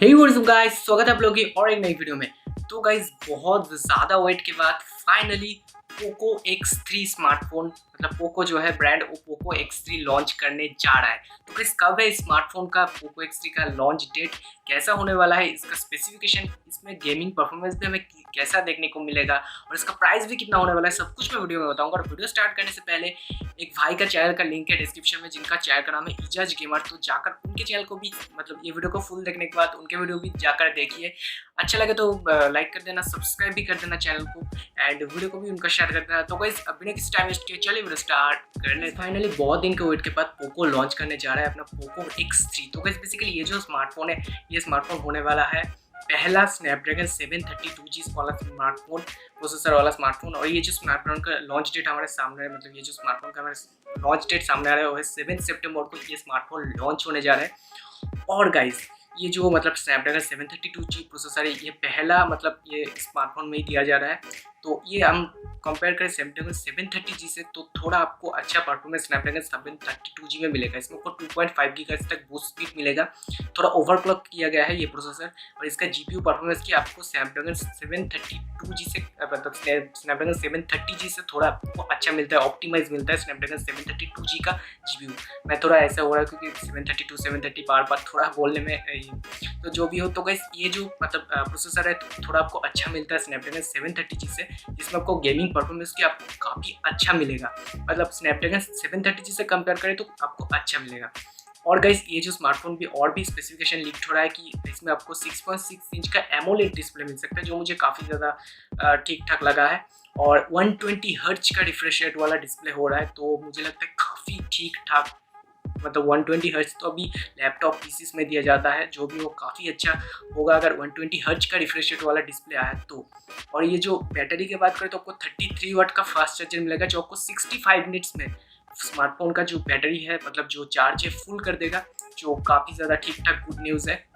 हे WhatsApp guys, स्वागत है आप लोगों की और एक नई वीडियो में। तो गाइस बहुत ज़्यादा वेट के बाद फाइनली पोको X3 स्मार्टफोन मतलब पोको जो है ब्रांड वो पोको X3 लॉन्च करने जा रहा है। तो गाइस कब है इस स्मार्टफोन का पोको X3 का लॉन्च डेट, कैसा होने वाला है, इसका स्पेसिफिकेशन, इसमें गेमिंग परफॉर्मेंस भी हमें कैसा देखने को मिलेगा और इसका प्राइस भी कितना होने वाला है, सब कुछ मैं वीडियो में बताऊंगा। और वीडियो स्टार्ट करने से पहले एक भाई का चैनल का लिंक है डिस्क्रिप्शन में, जिनका चैनल का नाम है इजाज गेमर। तो जाकर उनके चैनल को भी मतलब ये वीडियो को फुल देखने के बाद उनके वीडियो भी जाकर देखिए। अच्छा लगे तो लाइक कर देना, सब्सक्राइब भी कर देना चैनल को एंड वीडियो को भी उनका शेयर कर देना। तो गाइस अब बिना किसी टाइम वेस्ट किए चलिए वीडियो स्टार्ट करने। फाइनली बहुत दिन के वेट के बाद पोको लॉन्च करने जा रहा है अपना पोको X3। तो गाइस बेसिकली ये जो स्मार्टफोन है, ये स्मार्टफोन होने वाला है पहला स्नैपड्रैगन 732G वाला स्मार्टफोन, प्रोसेसर वाला स्मार्टफोन। और ये जो स्मार्टफोन का लॉन्च डेट हमारे सामने है, मतलब ये जो स्मार्टफोन का हमारे लॉन्च डेट सामने आ रहा है वो है 7 सितंबर को ये स्मार्टफोन लॉन्च होने जा रहा है। और गाइस ये जो मतलब स्नैपड्रैगन 732G प्रोसेसर है, ये पहला मतलब ये स्मार्टफोन में ही दिया जा रहा है। तो ये हम कंपेयर करें स्नैपड्रैगन 730G से तो थोड़ा आपको अच्छा परफॉर्मेंस स्नैपड्रैगन 732G में मिलेगा। इसमें आपको 2.5 गीगाहर्ट्ज़ तक बूस्ट स्पीड मिलेगा। थोड़ा ओवरक्लॉक किया गया है ये प्रोसेसर। और इसका जीपीयू परफॉर्मेंस की आपको स्नैपड्रैगन 732G से मतलब स्नैपड्रैगन 730G से थोड़ा आपको अच्छा मिलता है, ऑप्टिमाइज मिलता है स्नैपड्रैगन 732G का जीपीयू। मैं थोड़ा ऐसा हो रहा है क्योंकि 732 730 बार थोड़ा बोलने में, तो जो भी हो। तो गाइस ये जो मतलब प्रोसेसर है तो थोड़ा आपको अच्छा मिलता है स्नैपड्रैगन 730G से, जिसमें आपको गेमिंग परफॉर्मेंस की आपको काफ़ी अच्छा मिलेगा। मतलब स्नैपड्रैगन 730G से कंपेयर करें तो आपको अच्छा मिलेगा। और गाइस ये जो स्मार्टफोन भी और भी स्पेसिफिकेशन लीक हो रहा है कि इसमें आपको 6.6 इंच का एमोलेड डिस्प्ले मिल सकता है, जो मुझे काफ़ी ज़्यादा ठीक ठाक लगा है। और 120 हर्ट्ज का रिफ्रेश रेट वाला डिस्प्ले हो रहा है, तो मुझे लगता है काफ़ी ठीक ठाक। मतलब 120 हर्ट्ज तो अभी लैपटॉप पीसीस में दिया जाता है, जो भी वो काफ़ी अच्छा होगा अगर 120 हर्ट्ज का रिफ्रेश रेट वाला डिस्प्ले आया तो। और ये जो बैटरी की बात करें तो आपको 33 वाट का फास्ट चार्जर मिलेगा, जो आपको 65 मिनट्स में स्मार्टफोन का जो बैटरी है मतलब जो चार्ज है फुल कर देगा, जो काफ़ी ज़्यादा ठीक ठाक गुड न्यूज़ है।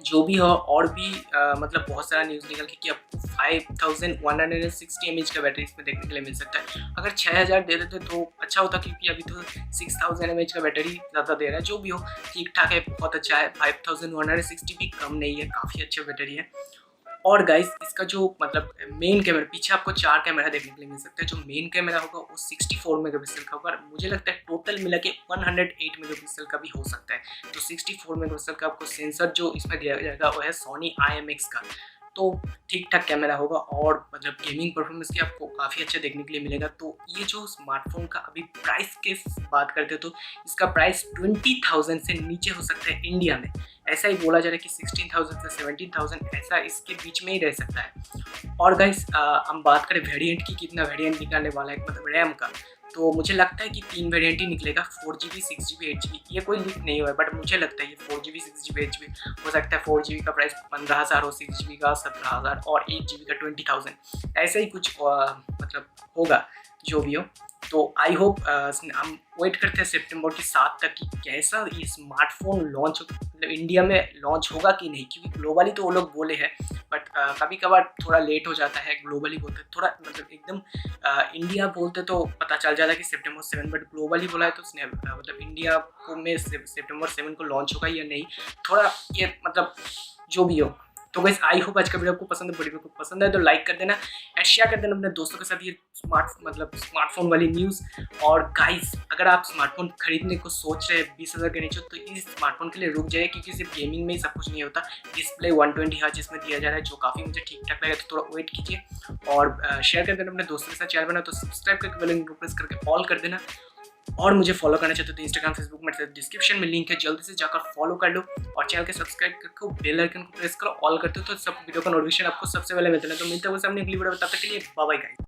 जो भी हो और भी मतलब बहुत सारा न्यूज़ निकल के कि आपको 5160 mAh का बैटरी इसमें देखने के लिए मिल सकता है। अगर 6000 दे देते तो अच्छा होता, क्योंकि अभी तो 6000 mAh का बैटरी ज़्यादा दे रहा है। जो भी हो ठीक ठाक है, बहुत अच्छा है। 5160 भी कम नहीं है, काफ़ी अच्छा बैटरी है। और गाइस इसका जो मतलब मेन कैमरा, पीछे आपको 4 कैमरा देखने के लिए मिल सकता है। जो मेन कैमरा होगा वो 64 मेगापिक्सल का होगा। मुझे लगता है टोटल मिला के 108 मेगापिक्सल का भी हो सकता है। तो 64 मेगापिक्सल का आपको सेंसर जो इसमें दिया जाएगा वो है सोनी IMX का। तो ठीक ठाक कैमरा होगा और मतलब गेमिंग परफॉर्मेंस की आपको काफ़ी अच्छा देखने के लिए मिलेगा। तो ये जो स्मार्टफोन का अभी प्राइस की बात करते तो इसका प्राइस 20,000 से नीचे हो सकता है इंडिया में। ऐसा ही बोला जा रहा है कि 16,000 से 17,000 ऐसा इसके बीच में ही रह सकता है। और गाइस हम बात करें वेरिएंट की, कितना वेरिएंट निकालने वाला है मतलब रैम का, तो मुझे लगता है कि 3 वेरिएंट ही निकलेगा, 4GB 6GB 8GB। ये कोई लीक नहीं हुआ है बट मुझे लगता है ये 4GB 6GB 8GB हो सकता है। 4GB का प्राइस 15,000 हो, 6GB का 17,000 और 8GB का 20,000, ऐसा ही कुछ मतलब होगा जो भी हो। तो आई होप हम वेट करते हैं सितंबर की 7 तक कि कैसा ये स्मार्टफोन लॉन्च मतलब इंडिया में लॉन्च होगा कि नहीं, क्योंकि ग्लोबली तो वो लोग बोले हैं बट कभी कभार थोड़ा लेट हो जाता है। ग्लोबली बोलते थोड़ा मतलब एकदम इंडिया बोलते तो पता चल जाता है कि सितंबर 7, बट ग्लोबली बोला है तो मतलब इंडिया को में सितंबर 7 को लॉन्च होगा या नहीं, थोड़ा ये मतलब जो भी हो। तो गाइस आई होप आज का वीडियो आपको पसंद है। वीडियो को पसंद है तो लाइक कर देना एंड शेयर कर देना अपने दोस्तों के साथ ये स्मार्टफोन वाली न्यूज़। और गाइस अगर आप स्मार्टफोन खरीदने को सोच रहे हैं 20,000 के नीचे, तो इस स्मार्टफोन के लिए रुक जाइए, क्योंकि सिर्फ गेमिंग में ही सब कुछ नहीं होता। डिस्प्ले 120 हर्ट्ज इसमें दिया जा रहा है, जो काफ़ी मुझे ठीक ठाक लगा, तो थोड़ा वेट कीजिए और शेयर कर देना अपने दोस्तों के साथ। चैनल बना तो सब्सक्राइब करके बेल आइकन को प्रेस करके ऑल कर देना। और मुझे फॉलो करना चाहते हो तो इंस्टाग्राम फेसबुक में डिस्क्रिप्शन में लिंक है, जल्दी से जाकर फॉलो कर लो और चैनल के सब्सक्राइब करके बेल आइकन को प्रेस करो, ऑल करते हो तो सब वीडियो का नोटिफिकेशन आपको सबसे पहले मिलता है। तो मिलते हैं अगली वीडियो में, तब तक के लिए बाय बाय गाइस।